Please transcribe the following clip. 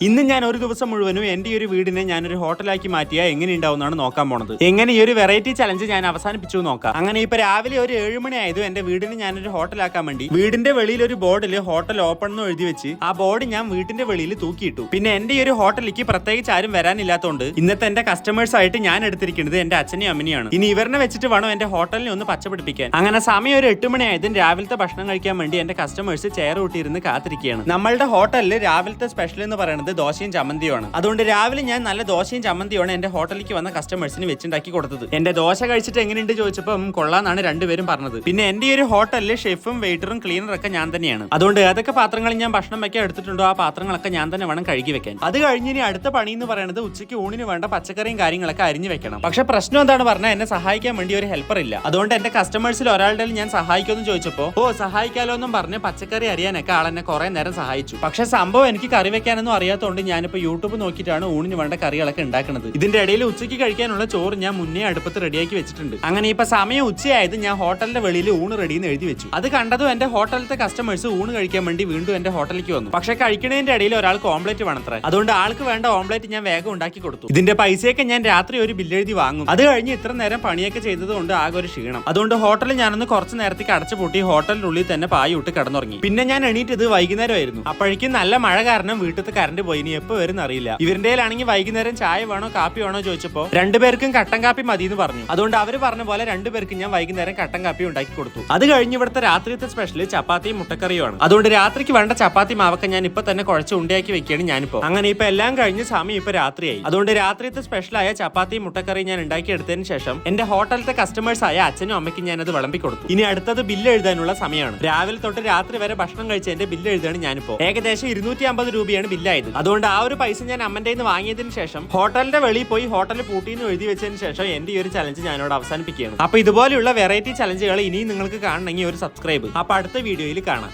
ഇന്ന് ഞാൻ ഒരു ദിവസം മുഴുവനും എന്റെ ഈ ഒരു വീടിനെ ഞാനൊരു ഹോട്ടലാക്കി മാറ്റിയാൽ എങ്ങനെ ഉണ്ടാവുന്നതാണ് നോക്കാൻ പോണത്. എങ്ങനെ ഈ ഒരു വെറൈറ്റി ചലഞ്ച് ഞാൻ അവസാനിപ്പിച്ചു നോക്കാം. അങ്ങനെ ഇപ്പൊ രാവിലെ ഒരു 7 മണി ആയതും എന്റെ വീടിന് ഞാനൊരു ഹോട്ടലാക്കാൻ വേണ്ടി വീടിന്റെ വെളിയിൽ ഒരു ബോർഡിൽ ഹോട്ടൽ ഓപ്പൺ എന്ന് എഴുതി വെച്ച് ആ ബോർഡ് ഞാൻ വീട്ടിന്റെ വെളിയിൽ തൂക്കിയിട്ടു. പിന്നെ എന്റെ ഈ ഒരു ഹോട്ടലിലേക്ക് പ്രത്യേകിച്ച് ആരും വരാനില്ലാത്തതുകൊണ്ട് ഇന്നത്തെ എന്റെ കസ്റ്റമേഴ്സ് ആയിട്ട് ഞാൻ എടുത്തിരിക്കുന്നത് എന്റെ അച്ഛനെയും അമ്മനെയാണ്. ഇനി ഇവരെ വെച്ചിട്ട് വേണം എന്റെ ഹോട്ടലിനെ ഒന്ന് പച്ചപിടിപ്പിക്കാൻ. അങ്ങനെ സമയം ഒരു 8 മണി ആയതും രാവിലത്തെ ഭക്ഷണം കഴിക്കാൻ വേണ്ടി എന്റെ കസ്റ്റമേഴ്സ് ചെയർ കൂട്ടിയിരുന്ന് കാത്തിരിക്കുകയാണ്. നമ്മളുടെ ഹോട്ടലിൽ രാവിലത്തെ സ്പെഷ്യൽ എന്ന് പറയുന്നത് ദോശയും ചമ്മന്തിയുമാണ്. അതുകൊണ്ട് രാവിലെ ഞാൻ നല്ല ദോശയും ചമ്മന്തിയാണ് എന്റെ ഹോട്ടലിലേക്ക് വന്ന കസ്റ്റമേഴ്സിന് വെച്ചുണ്ടാക്കി കൊടുത്തത്. എന്റെ ദോശ കഴിച്ചിട്ട് എങ്ങനെയുണ്ട് ചോദിച്ചപ്പോൾ കൊള്ളാന്നാണ് രണ്ടുപേരും പറഞ്ഞത്. പിന്നെ എന്റെ ഈ ഒരു ഹോട്ടലിൽ ഷെഫും വെയിറ്ററും ക്ലീനറും ഒക്കെ ഞാൻ തന്നെയാണ്. അതുകൊണ്ട് ഏതൊക്കെ പാത്രങ്ങൾ ഞാൻ ഭക്ഷണം വെക്കാൻ എടുത്തിട്ടുണ്ടോ ആ പാത്രങ്ങളൊക്കെ ഞാൻ തന്നെ വേണം കഴുകി വെക്കാൻ. അത് കഴിഞ്ഞ് ഇനി അടുത്ത പണി എന്ന് പറയുന്നത് ഉച്ചയ്ക്ക് ഊണിന് വേണ്ട പച്ചക്കറിയും കാര്യങ്ങളൊക്കെ അരിഞ്ഞു വെക്കണം. പക്ഷെ പ്രശ്നം എന്താണ് പറഞ്ഞാൽ എന്നെ സഹായിക്കാൻ വേണ്ടി ഒരു ഹെൽപ്പർ ഇല്ല. അതുകൊണ്ട് എന്റെ കസ്റ്റമേഴ്സിൽ ഒരാളുടെ ഞാൻ സഹായിക്കുമെന്ന് ചോദിച്ചപ്പോൾ സഹായിക്കാലോ എന്നും പറഞ്ഞ് പച്ചക്കറി അറിയാനൊക്കെ ആളെന്നെ കുറെ നേരം സഹായിച്ചു. പക്ഷെ സംഭവം എനിക്ക് കറി വെക്കാനൊന്നും അറിയാത്തതുകൊണ്ട് ഞാനിപ്പോ യൂട്യൂബ് നോക്കിയിട്ടാണ് ഊണിന് വേണ്ട കറികളൊക്കെ ഉണ്ടാക്കുന്നത്. ഇതിന്റെ ഇടയിൽ ഉച്ചയ്ക്ക് കഴിക്കാനുള്ള ചോറ് ഞാൻ മുന്നേ അടുപ്പത്ത് റെഡിയാക്കി വെച്ചിട്ടുണ്ട്. അങ്ങനെ ഇപ്പൊ സമയം ഉച്ചയായത് ഞാൻ ഹോട്ടലിന്റെ വെളിയിൽ ഊണ് റെഡി എന്ന് എഴുതി വെച്ചു. അത് കണ്ടതും എന്റെ ഹോട്ടലിലത്തെ കസ്റ്റമേഴ്സ് ഊണ് കഴിക്കാൻ വേണ്ടി വീണ്ടും എന്റെ ഹോട്ടലിലേക്ക് വന്നു. പക്ഷെ കഴിക്കുന്നതിന്റെ ഇടയിൽ ഒരാൾക്ക് ഓംലെറ്റ് വേണത്ര. അതുകൊണ്ട് ആൾക്ക് വേണ്ട ഓംലെറ്റ് ഞാൻ വേഗം ഉണ്ടാക്കി കൊടുത്തു. ഇതിന്റെ പൈസയൊക്കെ ഞാൻ രാത്രി ഒരു ബില്ലെഴുതി വാങ്ങും. അത് കഴിഞ്ഞ് ഇത്ര നേരം പണിയൊക്കെ ചെയ്തത് കൊണ്ട് ആകെ ഒരു ക്ഷീണം. അതുകൊണ്ട് ഹോട്ടലിൽ ഞാനൊന്ന് കുറച്ച് നേരത്തേക്ക് അടച്ചു പൂട്ടി ഹോട്ടലിനുള്ളിൽ തന്നെ പായ ഇട്ട് കിടന്നുറങ്ങി. പിന്നെ ഞാൻ എണീറ്റത് വൈകുന്നേരമായിരുന്നു. അപ്പോഴേക്കും നല്ല മഴ കാരണം വീട്ടിലത്തെ കറണ്ട് പോയി. ഇനി എപ്പോ വരും അറിയില്ല. ഇവരുടെ ആണെങ്കിൽ വൈകുന്നേരം ചായ വേണോ കാപ്പി വേണോ ചോദിച്ചപ്പോ രണ്ടുപേർക്കും കട്ടൻ കാപ്പി മതി എന്ന് പറഞ്ഞു. അതുകൊണ്ട് അവര് പറഞ്ഞ പോലെ രണ്ടുപേർക്കും ഞാൻ വൈകുന്നേരം കട്ടൻ കാപ്പി ഉണ്ടാക്കി കൊടുത്തു. അത് കഴിഞ്ഞ് ഇവിടുത്തെ രാത്രിത്തെ സ്പെഷ്യൽ ചപ്പാത്തിയും മുട്ടക്കറിയുമാണ്. അതുകൊണ്ട് രാത്രിക്ക് വേണ്ട ചപ്പാത്തി മാവൊക്കെ ഞാൻ ഇപ്പൊ തന്നെ കുഴച്ച് ഉണ്ടയാക്കി വെക്കുകയാണ് ഞാനിപ്പോ. അങ്ങനെ ഇപ്പൊ എല്ലാം കഴിഞ്ഞ് സമയം ഇപ്പൊ രാത്രിയായി. അതുകൊണ്ട് രാത്രിത്തെ സ്പെഷ്യലായ ചപ്പാത്തിയും മുട്ടക്കറിയും ഞാൻ ഉണ്ടാക്കി എടുത്തതിന് ശേഷം എന്റെ ഹോട്ടലിലത്തെ കസ്റ്റമേഴ്സ് ആയ അച്ഛനും അമ്മയ്ക്കും ഞാൻ അത് വിളമ്പി കൊടുത്തു. ഇനി അടുത്തത് ബില്ല് എഴുതാനുള്ള സമയമാണ്. രാവിലെ തൊട്ട് രാത്രി വരെ ഭക്ഷണം കഴിച്ച എന്റെ ബില്ല് എഴുതാണ് ഞാനിപ്പോ. ഏകദേശം 250 രൂപയാണ് ബില്ലായത്. അതുകൊണ്ട് ആ ഒരു പൈസ ഞാൻ അമ്മന്റെ വാങ്ങിയതിന് ശേഷം ഹോട്ടലിന്റെ വെളിയിൽ പോയി ഹോട്ടൽ പൂട്ടിന്ന് എഴുതി വെച്ചതിന് ശേഷം എന്റെ ഈ ഒരു ചലഞ്ച് ഞാനോട് അവസാനിപ്പിക്കുകയാണ്. അപ്പൊ ഇതുപോലെയുള്ള വെറൈറ്റി ചലഞ്ചുകൾ ഇനിയും നിങ്ങൾക്ക് കാണണമെങ്കിൽ ഒരു സബ്സ്ക്രൈബ്. അപ്പൊ അടുത്ത വീഡിയോയിൽ കാണാം.